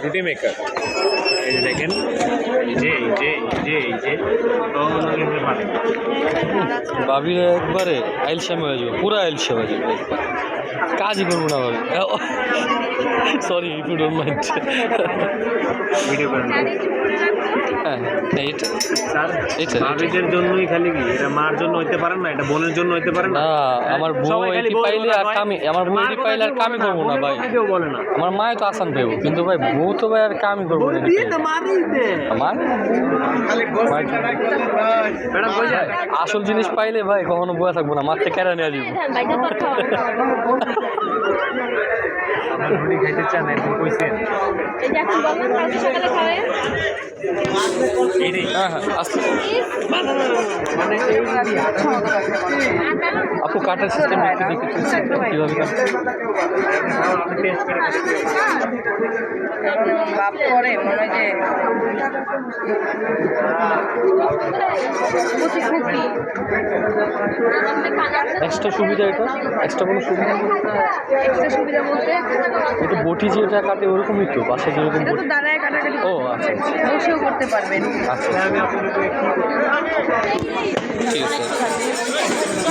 রুটি মেকার এই যে দেখেন এই যে এই যে এই যে এই যে ভাবির একবারে আইলসামি হয়ে যাবে, পুরো আইলসামি হয়ে যাবে, কাজই করবো না ভাবি। Sorry if you don't mind. Video করেন হ্যাঁ এইটা এইটা ভাবিদের জন্যই খালি কি এটা মার জন্য হইতে পারেন না, এটা বোনের জন্য হইতে পারেন না। না আমার বউ এটি পাইলে আর কামি, আমার বউ এটি পাইলে আর কামি করবো না ভাই। কেউ বলে না আমার মায় তো আসান পাইব, কিন্তু ভাই বউ তো ভাই আর কামি করবো না। আমার আসল জিনিস পাইলে ভাই কখনো বয়ে থাকবো না, মারতে কেড়ে নিয়ে যাবো। আপনার রুটি খাইতে চান একদিন কইছেন হ্যাঁ হ্যাঁ আস্তে আপু কাটার সিস্টেম একটু দেখে কীভাবে কাটে। বাপ করে মনে হয় এক্সট্রা সুবিধা এটা, এক্সট্রা কোনো সুবিধা এক্সট্রা সুবিধা বলতে এটা বটি যেটা কাটে ওরকমই তো বাসা যেরকম এটা তো দাঁড়ায় কাটাকাটি ও আচ্ছা বসেও করতে পারবেন। আচ্ছা ঠিক আছে।